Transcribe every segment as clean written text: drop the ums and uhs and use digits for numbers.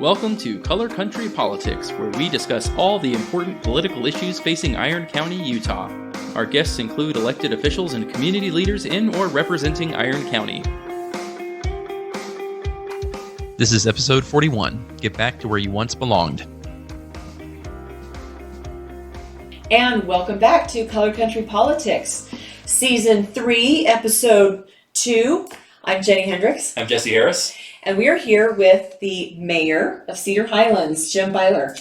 Welcome to Color Country Politics, where we discuss all the important political issues facing Iron County, Utah. Our guests include elected officials and community leaders in or representing Iron County. This is episode 41. Get back to where you once belonged. And welcome back to Color Country Politics, Season 3, Episode 2. I'm Jennie Hendricks. I'm Jesse Harris. And we are here with the mayor of Cedar Highlands, Jim Byler.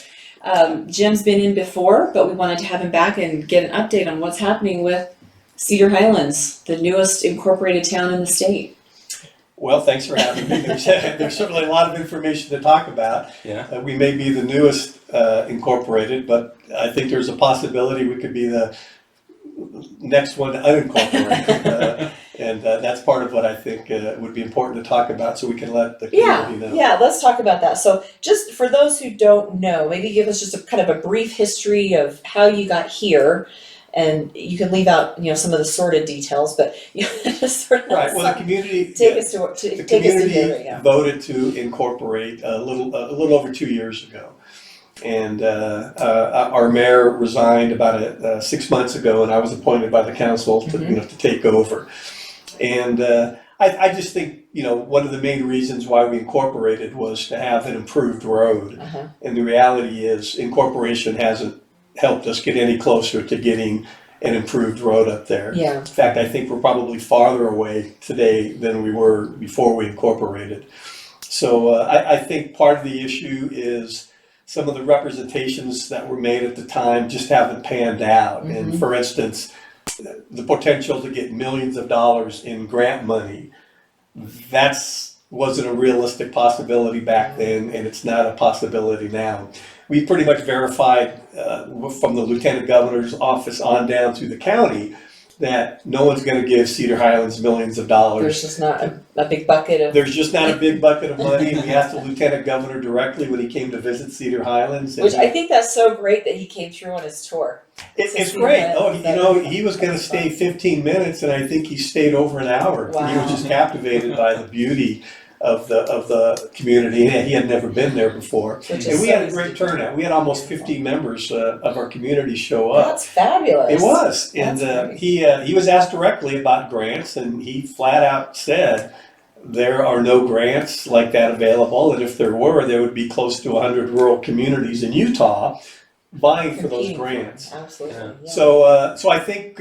Jim's been in before, but we wanted to have him back and get an update on what's happening with Cedar Highlands, the newest incorporated town in the state. Well, thanks for having me. There's certainly a lot of information to talk about. Yeah. We may be the newest incorporated, but I think there's a possibility we could be the next one unincorporated. And that's part of what I think would be important to talk about, so we can let the community know. Yeah, let's talk about that. So just for those who don't know, maybe give us just a kind of a brief history of how you got here. And you can leave out, some of the sordid details, but just sort of right. Well, the community take us to here right now. Voted to incorporate a little over 2 years ago, and our mayor resigned about 6 months ago, and I was appointed by the council to to take over. And I just think one of the main reasons why we incorporated was to have an improved road, and the reality is incorporation hasn't helped us get any closer to getting an improved road up there. Yeah. In fact, I think we're probably farther away today than we were before we incorporated. So I think part of the issue is some of the representations that were made at the time just haven't panned out. And for instance, the potential to get millions of dollars in grant money, wasn't a realistic possibility back then, and it's not a possibility now. We pretty much verified from the lieutenant governor's office on down to the county that no one's going to give Cedar Highlands millions of dollars. There's just not a big bucket of... There's just not a big bucket of money. We asked the lieutenant governor directly when he came to visit Cedar Highlands. Which I think that's so great that he came through on his tour. It's great. He was going to stay 15 minutes, and I think he stayed over an hour. Wow. He was just captivated by the beauty of the community. He had never been there before. And we had a great turnout. We had almost 50 members of our community show up. That's fabulous. It was. And he was asked directly about grants, and he flat out said there are no grants like that available, and if there were, there would be close to 100 rural communities in Utah vying for those grants. Absolutely. Yeah. So I think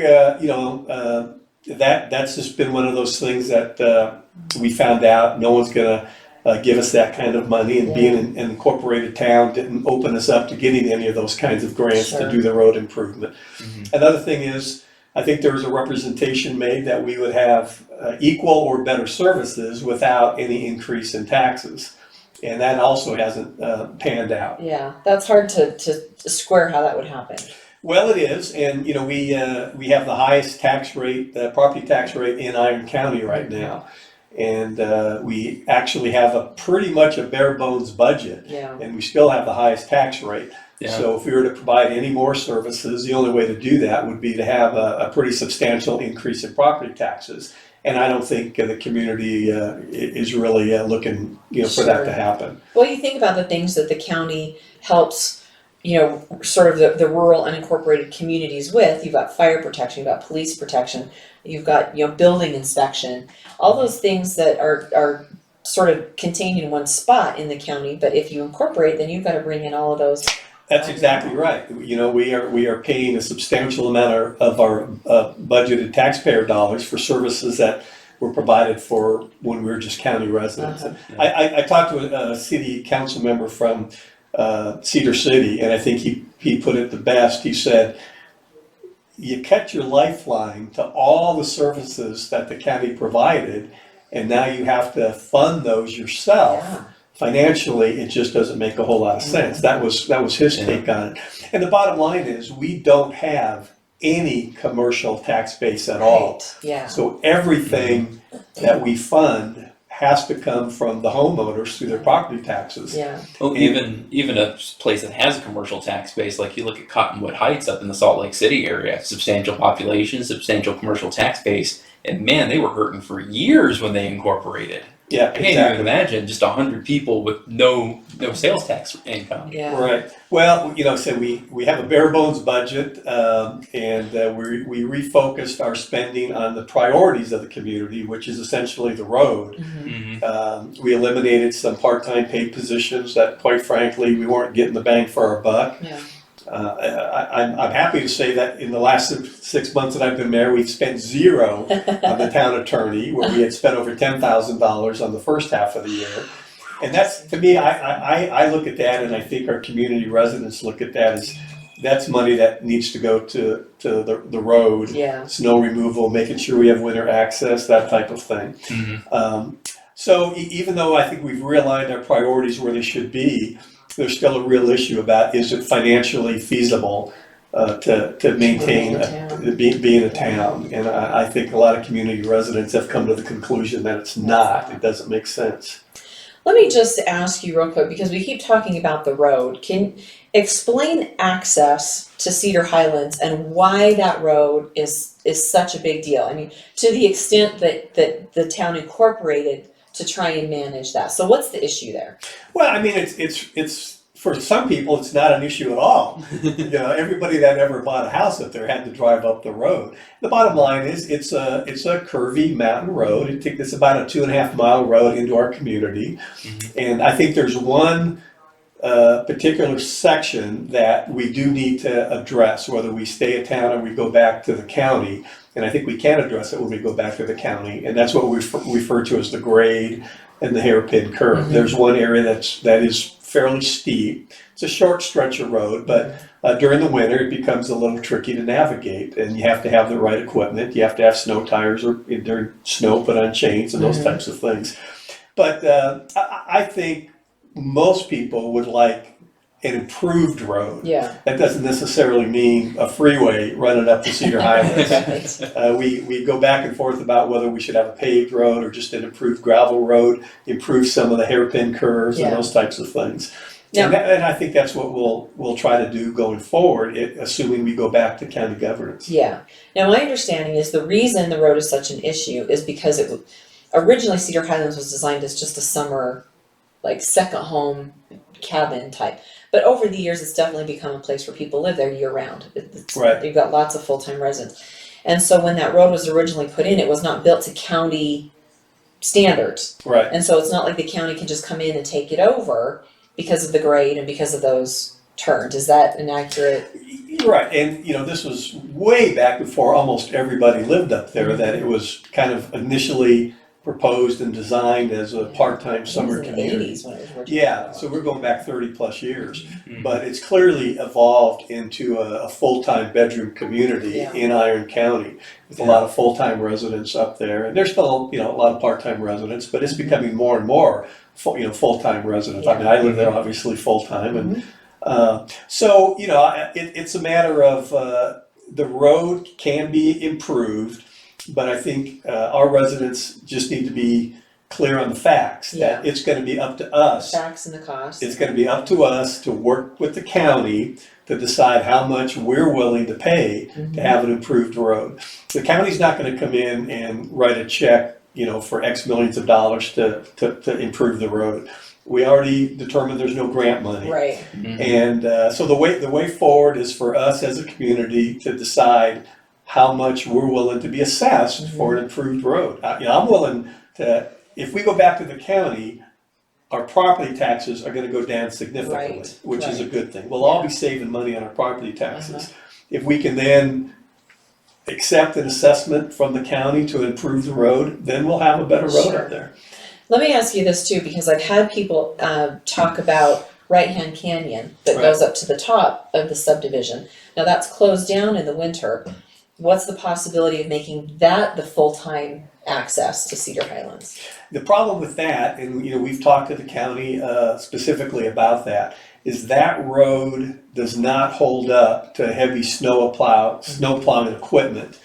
that's just been one of those things that we found out no one's going to give us that kind of money, and being an incorporated town didn't open us up to getting any of those kinds of grants to do the road improvement. Another thing is, I think there was a representation made that we would have equal or better services without any increase in taxes. And that also hasn't panned out. Yeah, that's hard to square how that would happen. Well, it is, and we have the highest tax rate, property tax rate in Iron County right now, and we actually have pretty much a bare bones budget, and we still have the highest tax rate. Yeah. So if we were to provide any more services, the only way to do that would be to have a pretty substantial increase in property taxes. And I don't think the community is really looking, for that to happen. Well, you think about the things that the county helps, sort of the rural unincorporated communities with. You've got fire protection, you've got police protection, you've got building inspection, all those things that are sort of contained in one spot in the county. But if you incorporate, then you've got to bring in all of those. That's exactly right. We are paying a substantial amount of our budgeted taxpayer dollars for services that were provided for when we were just county residents. I talked to a city council member from Cedar City, and I think he put it the best. He said, you cut your lifeline to all the services that the county provided, and now you have to fund those yourself. Yeah. Financially, it just doesn't make a whole lot of sense. That was his take on it. And the bottom line is, we don't have any commercial tax base at all. Yeah. So everything that we fund has to come from the homeowners through their property taxes. Yeah. Well, even a place that has a commercial tax base, like you look at Cottonwood Heights up in the Salt Lake City area, substantial population, substantial commercial tax base, and man, they were hurting for years when they incorporated. Yeah, I can't even imagine just 100 people with no sales tax income. Yeah. Right. Well, so we have a bare bones budget, and we refocused our spending on the priorities of the community, which is essentially the road. Mm-hmm. We eliminated some part-time paid positions that, quite frankly, we weren't getting the bang for our buck. Yeah. I'm happy to say that in the last 6 months that I've been mayor, we've spent zero on the town attorney, where we had spent over $10,000 on the first half of the year. And that's, to me, I look at that, and I think our community residents look at that as that's money that needs to go to the road, Yeah. snow removal, making sure we have winter access, that type of thing. Mm-hmm. So even though I think we've realigned our priorities where they should be, there's still a real issue about, is it financially feasible to maintain being a town? And I think a lot of community residents have come to the conclusion that it's not. It doesn't make sense. Let me just ask you real quick, because we keep talking about the road. Can explain access to Cedar Highlands and why that road is such a big deal? I mean, to the extent that the town incorporated to try and manage that. So what's the issue there? Well, I mean, it's for some people, it's not an issue at all. Everybody that ever bought a house up there had to drive up the road. The bottom line is, it's a curvy mountain road. It's about a 2.5 mile road into our community, and I think there's one particular section that we do need to address, whether we stay in town or we go back to the county. And I think we can address it when we go back to the county, and that's what we refer to as the grade and the hairpin curve. There's one area that is fairly steep. It's a short stretch of road, but during the winter it becomes a little tricky to navigate, and you have to have the right equipment. You have to have snow tires, or during snow put on chains and those types of things. But I think most people would like an improved road. Yeah. That doesn't necessarily mean a freeway running up to Cedar Highlands. Right. We go back and forth about whether we should have a paved road or just an improved gravel road, improve some of the hairpin curves and those types of things. Yeah. And I think that's what we'll try to do going forward, assuming we go back to county governance. Yeah. Now, my understanding is the reason the road is such an issue is because originally Cedar Highlands was designed as just a summer, like, second home cabin type. But over the years, it's definitely become a place where people live there year round. Right. You've got lots of full-time residents. And so when that road was originally put in, it was not built to county standards. Right. And so it's not like the county can just come in and take it over because of the grade and because of those turns. Is that an accurate? Right. And, this was way back before almost everybody lived up there, that it was kind of initially proposed and designed as a part-time summer community. Yeah, so we're going back 30 plus years, but it's clearly evolved into a full-time bedroom community in Iron County with a lot of full-time residents up there, and there's still a lot of part-time residents, but it's becoming more and more full-time residents. I mean, I live there obviously full-time, and so it's a matter of the road can be improved. But I think our residents just need to be clear on the facts, that it's going to be up to us. Facts and the cost. It's going to be up to us to work with the county to decide how much we're willing to pay to have an improved road. The county's not going to come in and write a check, for X millions of dollars to improve the road. We already determined there's no grant money. Right. And so the way forward is for us as a community to decide how much we're willing to be assessed for an improved road. I'm willing to, if we go back to the county, our property taxes are going to go down significantly, which is a good thing. We'll all be saving money on our property taxes. If we can then accept an assessment from the county to improve the road, then we'll have a better road up there. Let me ask you this too, because I've had people talk about Right Hand Canyon that goes up to the top of the subdivision. Now that's closed down in the winter. What's the possibility of making that the full-time access to Cedar Highlands? The problem with that, and we've talked to the county specifically about that, is that road does not hold up to heavy snow plowing equipment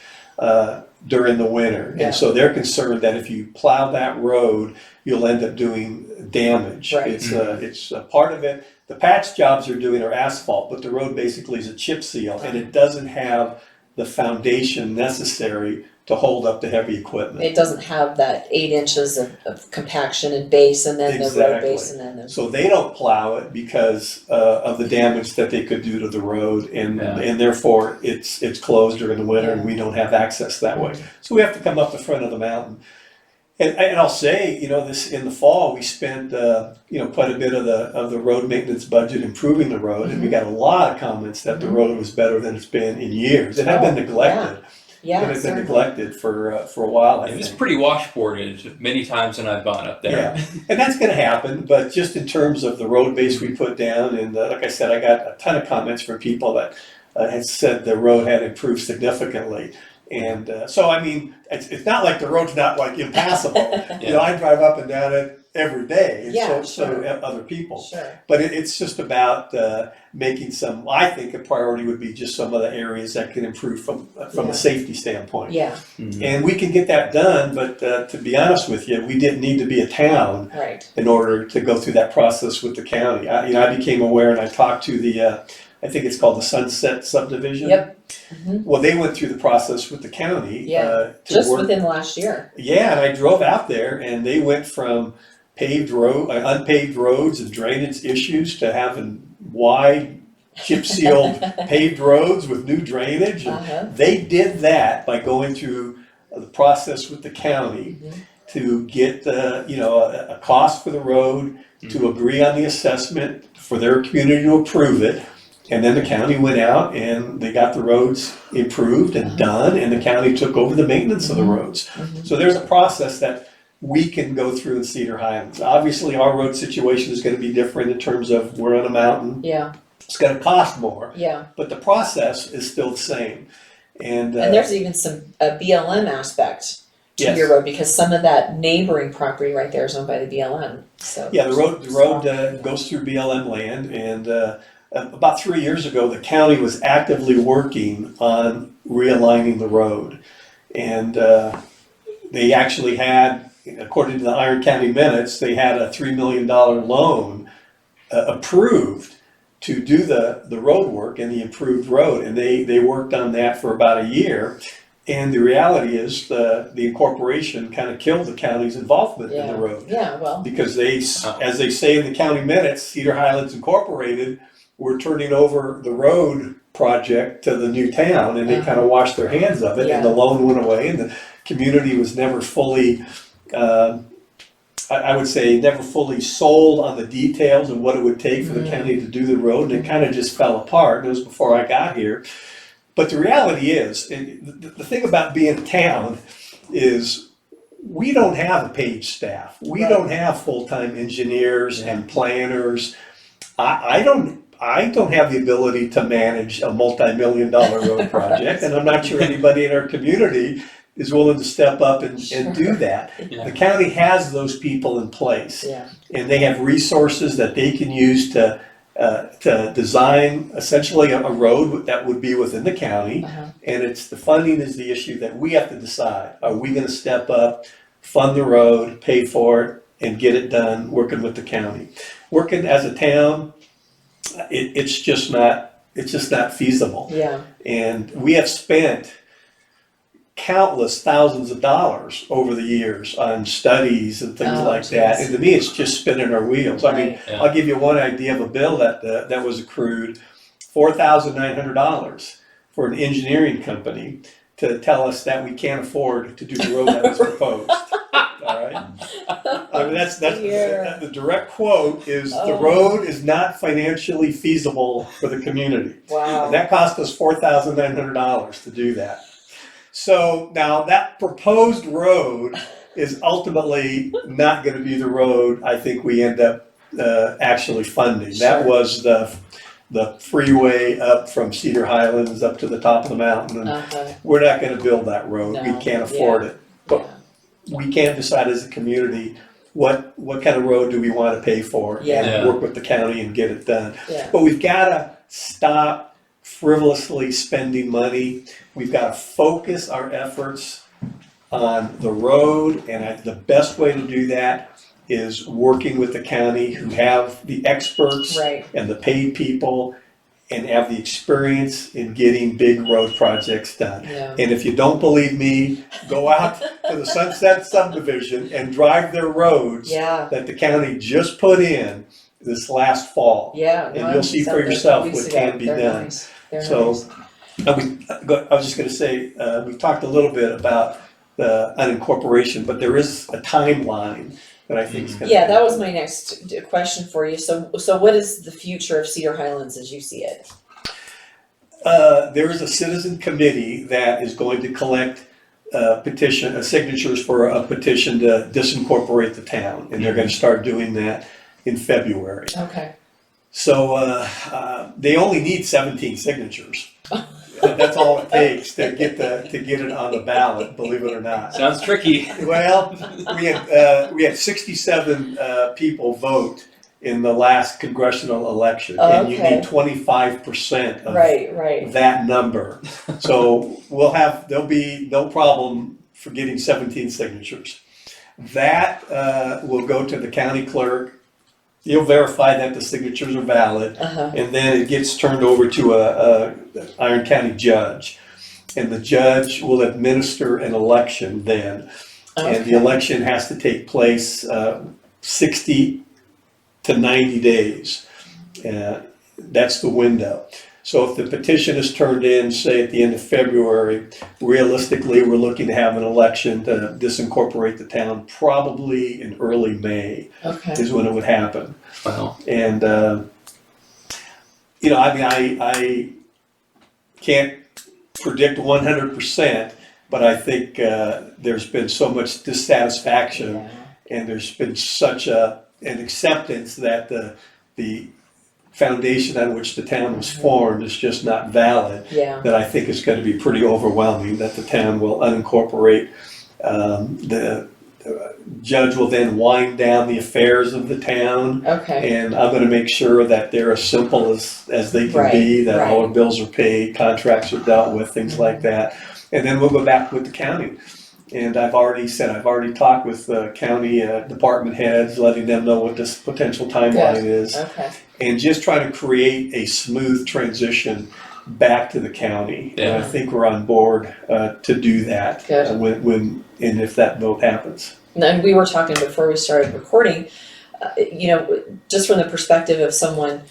during the winter. And so they're concerned that if you plow that road, you'll end up doing damage. Right. It's a part of it. The patch jobs they're doing are asphalt, but the road basically is a chip seal, and it doesn't have the foundation necessary to hold up the heavy equipment. It doesn't have that 8 inches of compaction and base, and then the road Exactly. base, and then the. So they don't plow it because of the damage that they could do to the road, and therefore it's closed during the winter, and we don't have access that way. So we have to come up the front of the mountain. And I'll say, this in the fall we spent quite a bit of the road maintenance budget improving the road, and we got a lot of comments that the road was better than it's been in years. It had been neglected. Yeah, It had been neglected for a while. I It was think. pretty washboarded many times when I've gone up there. Yeah, and that's going to happen. But just in terms of the road base we put down, and like I said, I got a ton of comments from people that had said the road had improved significantly. And so, I mean, it's not like the road's not like impassable. I drive up and down it every day, and so do other people. Sure. But it's just about making some. I think a priority would be just some of the areas that can improve from a safety standpoint. Yeah. Mhm. And we can get that done, but to be honest with you, we didn't need to be a town Right. in order to go through that process with the county. I became aware, and I talked to the. I think it's called the Sunset Subdivision. Yep. Mhm. Well, they went through the process with the county. Yeah. To Just work. within the last year. Yeah, and I drove out there, and they went from unpaved roads and drainage issues to having wide, chip sealed paved roads with new drainage. And they did that by going through the process with the county to get a cost for the road, to agree on the assessment, for their community to approve it. And then the county went out and they got the roads improved and done, and the county took over the maintenance of the roads. So there's a process that we can go through in Cedar Highlands. Obviously, our road situation is going to be different in terms of we're on a mountain. Yeah. It's going to cost more, Yeah. but the process is still the same. And there's even a BLM aspect to Yes. your road, because some of that neighboring property right there is owned by the BLM. So yeah, the road goes through BLM land, and about 3 years ago, the county was actively working on realigning the road, and they actually had, according to the Iron County minutes, they had a $3 million loan approved to do the road work and the improved road, and they worked on that for about a year. And the reality is the incorporation kind of killed the county's involvement in the road. Yeah, well. Because they, as they say in the county minutes, Cedar Highlands Incorporated were turning over the road project to the new town, and they kind of washed their hands of it, and the loan went away, and the community was never fully, I would say, never fully sold on the details of what it would take for the county to do the road, and it kind of just fell apart. And it was before I got here. But the reality is, the thing about being a town is we don't have a paid staff. We don't have full-time engineers and planners. I don't have the ability to manage a multi-million-dollar road project, and I'm not sure anybody in our community is willing to step up and do that. Yeah. The county has those people in place, Yeah. and they have resources that they can use to design essentially a road that would be within the county. And it's the funding is the issue that we have to decide. Are we going to step up, fund the road, pay for it, and get it done working with the county? Working as a town, it's just not feasible. Yeah. And we have spent countless thousands of dollars over the years on studies and things like that. And to me, it's just spinning our wheels. I mean, I'll give you one idea of a bill that was accrued, $4,900 for an engineering company to tell us that we can't afford to do the road that was proposed. All right. I mean, that's the direct quote is the road is not financially feasible for the community. Wow. And that cost us $4,900 to do that. So now that proposed road is ultimately not going to be the road I think we end up actually funding. Sure. That was the freeway up from Cedar Highlands up to the top of the mountain. And we're not going to build that road. No. We can't afford it. But we can't decide as a community what kind of road do we want to pay for and work with the county and get it done. Yeah. But we've got to stop frivolously spending money. We've got to focus our efforts on the road, and the best way to do that is working with the county who have the experts Right. and the paid people and have the experience in getting big road projects done. Yeah. And if you don't believe me, go out to the Sunset subdivision and drive their roads Yeah, that the county just put in this last fall. yeah. And you'll see for yourself what can be They're done. nice. They're So- nice. I was just gonna say, we talked a little bit about the unincorporation, but there is a timeline that I think is gonna. Yeah, that was my next question for you. So what is the future of Cedar Highlands as you see it? There is a citizen committee that is going to collect signatures for a petition to disincorporate the town, and they're gonna start doing that in February. Okay. So, they only need 17 signatures. That's all it takes to get it on the ballot, believe it or not. Sounds tricky. Well, we had 67 people vote in the last congressional election, and you Okay. need 25% of Right. that number. So there'll be no problem for getting 17 signatures. That will go to the county clerk. He'll verify that the signatures are valid, Uh-huh. and then it gets turned over to a Iron County judge. And the judge will administer an election then. And the Okay. election has to take place 60 to 90 days. That's the window. So if the petition is turned in, say at the end of February, realistically, we're looking to have an election to disincorporate the town probably in early May Okay. is when it would happen. Wow. And, I can't predict 100%, but I think there's been so much dissatisfaction Yeah. and there's been such an acceptance that the foundation on which the town was formed is just not valid, Yeah. that I think is going to be pretty overwhelming, that the town will unincorporate. The judge will then wind down the affairs of the town, Okay. and I'm going to make sure that they're as simple as they can be, that all our bills are paid, contracts are dealt with, things like that. And then we'll go back with the county. And I've already talked with the county department heads, letting them know what this potential timeline is, Okay. and just try to create a smooth transition back to the county. And I Yeah. think we're on board to do that Good. when and if that vote happens. And we were talking before we started recording, just from the perspective of someone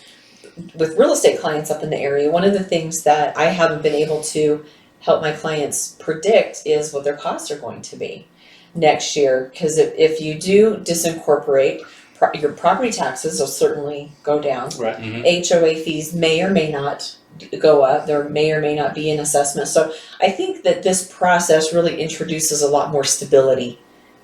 with real estate clients up in the area, one of the things that I haven't been able to help my clients predict is what their costs are going to be next year. Because if you do disincorporate, your property taxes will certainly go down. Right. Mhm. HOA fees may or may not go up. There may or may not be an assessment. So I think that this process really introduces a lot more stability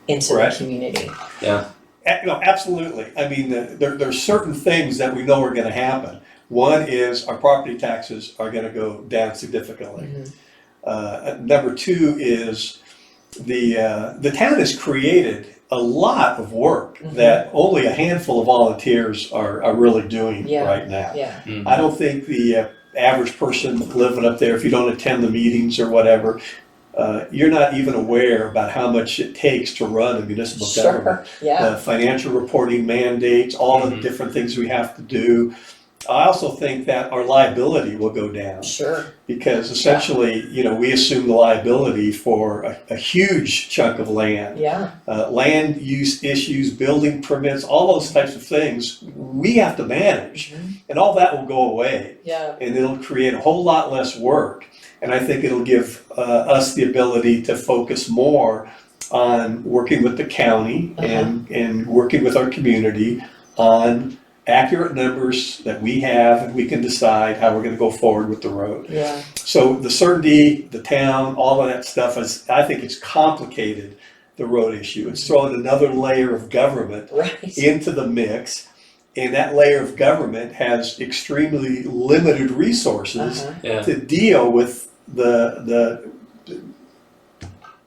into Correct. the community. No, absolutely. I mean, there's certain things that we know are going to happen. One is our property taxes are going to go down significantly. Number two is the town has created a lot of work that only a handful of volunteers are really doing Yeah. right now. Yeah. Mhm. I don't think the average person living up there, if you don't attend the meetings or whatever, you're not even aware about how much it takes to run a municipal government. Sure. Yeah. Financial reporting mandates, all the Mhm. different things we have to do. I also think that our liability will go down Sure. because essentially, we assume the liability for a huge chunk of land. Yeah. Land use issues, building permits, all those types of things we have to manage. And all that will go away. Yeah. And it'll create a whole lot less work. And I think it'll give us the ability to focus more on working with the county and working with our community on accurate numbers that we have, and we can decide how we're going to go forward with the road. Yeah. So the certainty, the town, all of that stuff I think it's complicated, the road issue. It's throwing another layer of government Right. into the mix. And that layer of government has extremely limited resources Yeah. to deal with the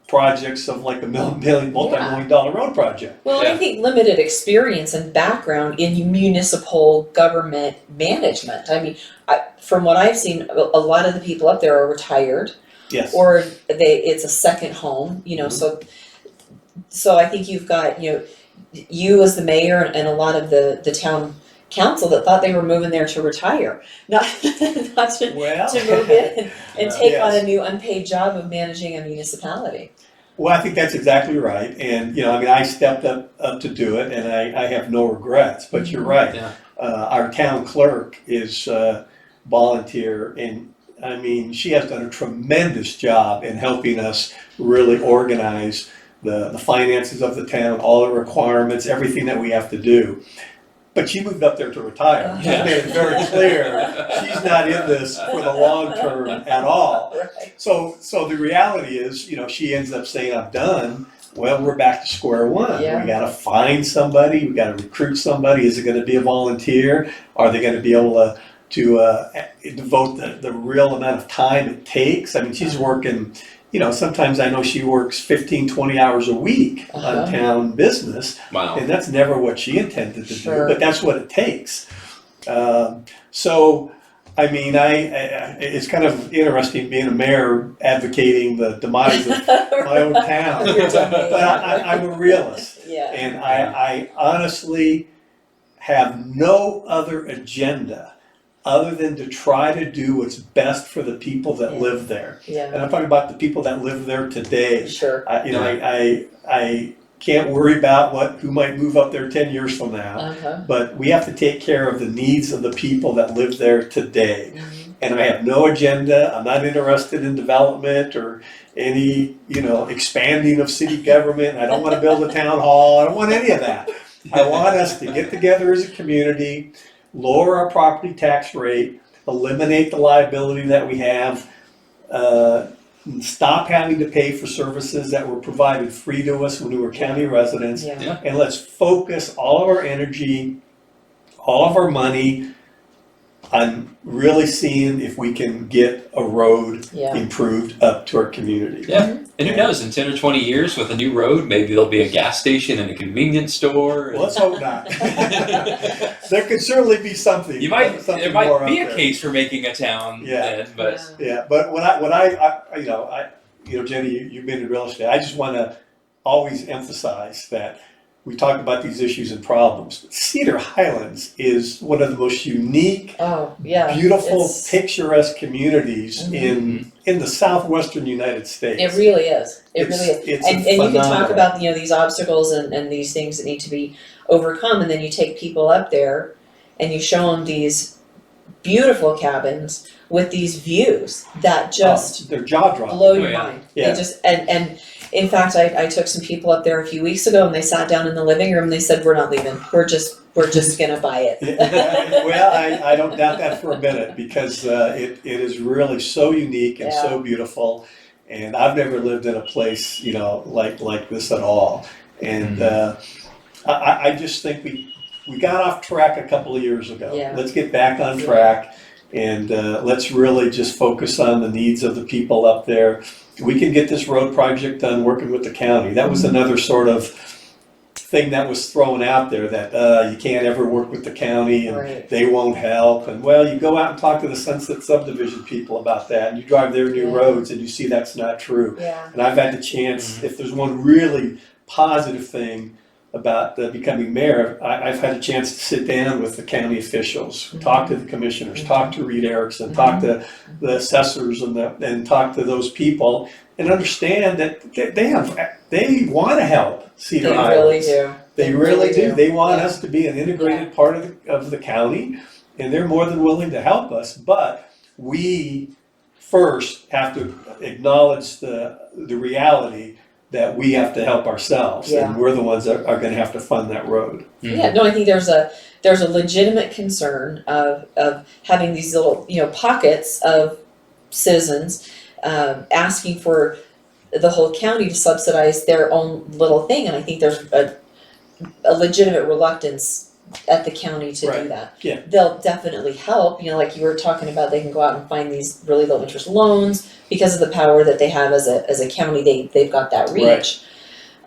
projects of like a multi-million dollar road project. Well, Yeah. I think limited experience and background in municipal government management. I mean, from what I've seen, a lot of the people up there are retired, Yes. or it's a second home. So I think you've got you as the mayor and a lot of the town council that thought they were moving there to retire, not to Well, move in and take on yes. a new unpaid job of managing a municipality. Well, I think that's exactly right. And, I mean, I stepped up to do it and I have no regrets, but you're right. Yeah. Our town clerk is volunteer, and I mean, she has done a tremendous job in helping us really organize the finances of the town, all the requirements, everything that we have to do. But she moved up there to retire. She made it very clear she's not in this for the long term at all. Right. So the reality is, she ends up saying, I'm done. Well, we're back to square one. Yeah. We got to find somebody. We got to recruit somebody. Is it going to be a volunteer? Are they going to be able to devote the real amount of time it takes? I mean, she's working, sometimes I know she works 15, 20 hours a week on town business. Wow. And that's never what she intended to Sure. do, but that's what it takes. So, I mean, it's kind of interesting being a mayor advocating the demise of my own town. Your domain. But I'm a realist, Yeah. and I honestly have no other agenda other than to try to do what's best for the people that Yeah. live there. Yeah. And I'm talking about the people that live there today. Sure. I can't worry about who might move up there 10 years from now. But we have to take care of the needs of the people that live there today. Mhm. And I have no agenda. I'm not interested in development or any, expanding of city government. I don't want to build a town hall. I don't want any of that. I want us to get together as a community, lower our property tax rate, eliminate the liability that we have, stop having to pay for services that were provided free to us when we were county residents. Yeah. And let's focus all of our energy, all of our money on really seeing if we can get a road Yeah. improved up to our community. Yeah. And who knows, in 10 or 20 years with a new road, maybe there'll be a gas station and a convenience store. Well, let's hope not. There could certainly be something. You might, something there might more be out a there. case for making a town then, but Yeah, but when Jennie, you've been in real estate. I just want to always emphasize that we talk about these issues and problems. But Cedar Highlands is one of the most unique, Oh, yeah. beautiful, It's- picturesque communities Mhm. in the southwestern United States. It really is. It really is. It's And you can talk phenomenal. about, these obstacles and these things that need to be overcome, and then you take people up there and you show them these beautiful cabins with these views that just they're jaw dropping. blow your yeah. mind. Yeah. They just and in fact, I took some people up there a few weeks ago, and they sat down in the living room and they said, "We're not leaving. We're just gonna buy it." Well, I don't doubt that for a minute because it is really so unique and so beautiful, and I've never lived in a place like this at all. And I just think we got off track a couple of years ago. Yeah. Let's get back on track, and let's really just focus on the needs of the people up there. We can get this road project done working with the county. That was another sort of thing that was thrown out there that you can't ever work with the county and Right. they won't help. And well, you go out and talk to the Sunset Subdivision people about that, and you drive their new Yeah. roads and you see that's not true. Yeah. And I've had the chance, if there's one really positive thing about becoming mayor, I've had a chance to sit down with the county officials, talk to the commissioners, talk to Reed Erickson, talk to the assessors and talk to those people and understand that they want to help Cedar They Highlands. really do. They really do. They want Yeah. us to be an integrated part of the county, and they're more than willing to help us. But we first have to acknowledge the reality that we have to help ourselves, Yeah. and we're the ones that are going to have to fund that road. Yeah, no, I think there's a legitimate concern of having these little pockets of citizens asking for the whole county to subsidize their own little thing, and I think there's a legitimate reluctance at the county to do Right. that. Yeah. They'll definitely help, like you were talking about, they can go out and find these really low interest loans because of the power that they have as a county, they've got that reach.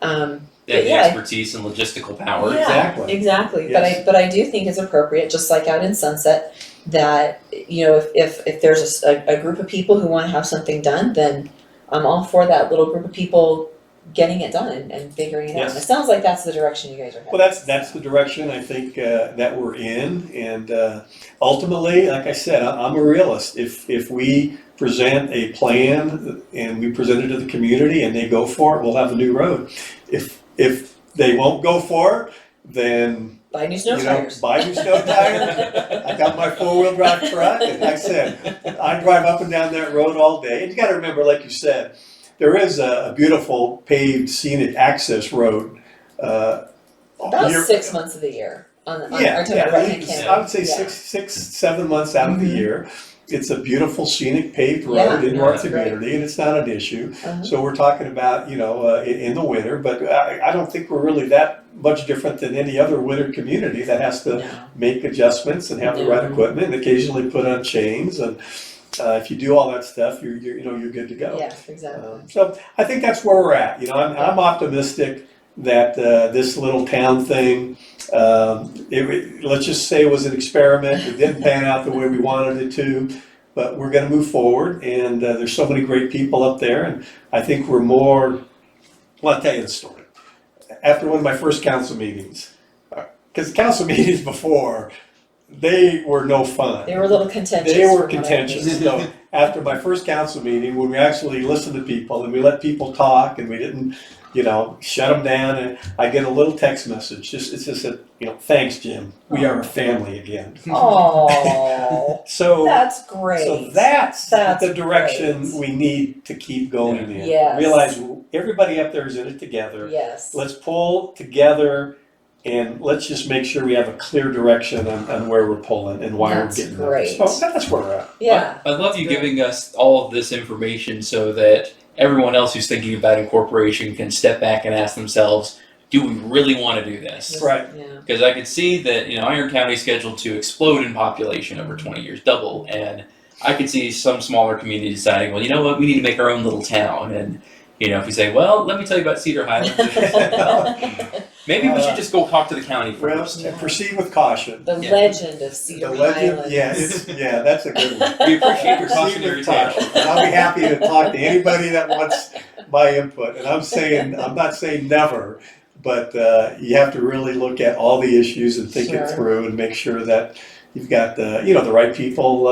They have the yeah. expertise and logistical power. Yeah, Exactly. exactly. Yes. But I do think it's appropriate, just like out in Sunset, that if there's a group of people who want to have something done, then I'm all for that little group of people getting it done and figuring it out. Yes. And it sounds like that's the direction you guys are heading. Well, that's the direction I think that we're in, and ultimately, like I said, I'm a realist. If we present a plan and we present it to the community and they go for it, we'll have a new road. If they won't go for it, then Buy new snow tires. buy new snow tires. I got my 4-wheel drive truck, and like I said, I drive up and down that road all day. And you got to remember, like you said, there is a beautiful paved scenic access road. About 6 months of the year. On our right-hand camera. I would say 6-7 months out of the year. It's a beautiful scenic paved road into our community, and it's not an issue. So we're talking about, in the winter, but I don't think we're really that much different than any other winter community that has to make adjustments and have the right equipment and occasionally put on chains. And if you do all that stuff, you're good to go. Yeah, exactly. So I think that's where we're at. I'm optimistic that this little town thing, let's just say it was an experiment. It didn't pan out the way we wanted it to, but we're going to move forward. And there's so many great people up there, and I think we're more. Well, I'll tell you the story. After one of my first council meetings, because the council meetings before, they were no fun. They were a little contentious. They were contentious. So after my first council meeting, when we actually listened to people and we let people talk and we didn't, shut them down, and I get a little text message. It's just a, thanks, Jim. We are a family again. Oh, so that's great. So that's the direction great. we need to keep going in. Yes. Realize everybody up there is in it together. Yes. Let's pull together. And let's just make sure we have a clear direction on where we're pulling and why we're getting great. there. So that's where we're at. Yeah. I love you giving us all of this information so that everyone else who's thinking about incorporation can step back and ask themselves, do we really want to do this? Right. Yeah. Because I could see that Iron County is scheduled to explode in population over 20 years, double. And I could see some smaller community deciding, well, you know what, we need to make our own little town. And if you say, well, let me tell you about Cedar Highlands. Maybe we should just go talk to the county first. Proceed with caution. The legend of Cedar Highlands. Yeah, that's a good one. We appreciate your Proceed cautionary with tale. caution. And I'll be happy to talk to anybody that wants my input. And I'm not saying never, but you have to really look at all the issues and think it through and make sure that you've got the right people,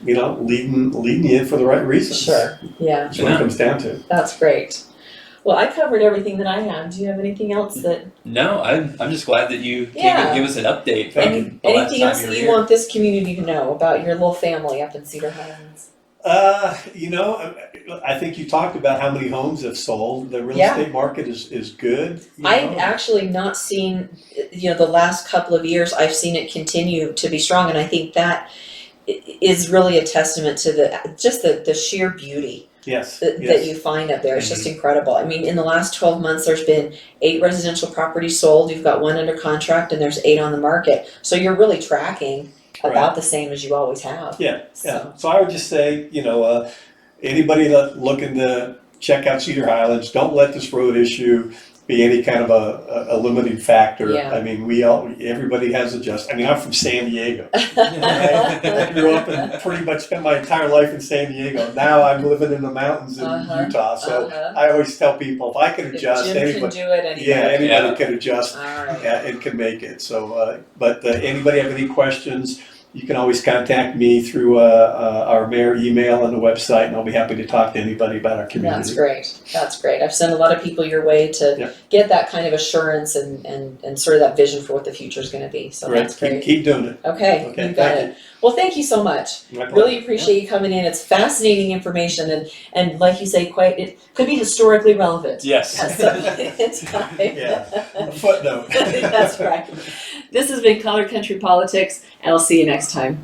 leading you in for the right reasons. Sure. Yeah. That's what it comes down to. That's great. Well, I covered everything that I had. Do you have anything else that? No, I'm just glad that you came and give us an update. Anything else that you want this community to know about your little family up in Cedar Highlands? I think you talked about how many homes have sold. The real estate market is good. I've actually not seen, the last couple of years, I've seen it continue to be strong, and I think that is really a testament to the sheer beauty. Yes. That you find up there. It's just incredible. I mean, in the last 12 months, there's been 8 residential properties sold. You've got 1 under contract, and there's 8 on the market. So you're really tracking about the same as you always have. Yeah. So I would just say, anybody that looking to check out Cedar Highlands, don't let this road issue be any kind of a limiting factor. Yeah. I mean, everybody has adjusted. I mean, I'm from San Diego. I grew up and pretty much spent my entire life in San Diego. Now I'm living in the mountains in Utah. So I always tell people, if I can adjust, Jim can do it. Anybody can adjust and can make it. So, but anybody have any questions? You can always contact me through our mayor email on the website, and I'll be happy to talk to anybody about our community. That's great. I've sent a lot of people your way to get that kind of assurance and sort of that vision for what the future is going to be. So that's great. Keep doing it. Okay, you got it. Well, thank you so much. Really appreciate you coming in. It's fascinating information, and like you say, it could be historically relevant. Yes. A footnote. That's right. This has been Color Country Politics, and I'll see you next time.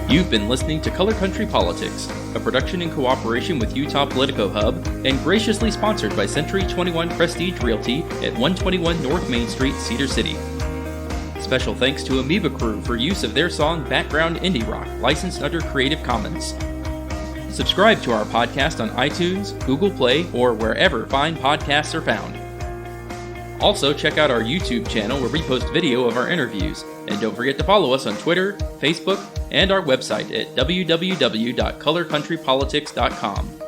You've been listening to Color Country Politics, a production in cooperation with Utah Politico Hub and graciously sponsored by Century 21 Prestige Realty at 121 North Main Street, Cedar City. Special thanks to Amoeba Crew for use of their song Background Indie Rock, licensed under Creative Commons. Subscribe to our podcast on iTunes, Google Play, or wherever fine podcasts are found. Also, check out our YouTube channel where we post video of our interviews. And don't forget to follow us on Twitter, Facebook, and our website at www.colorcountrypolitics.com.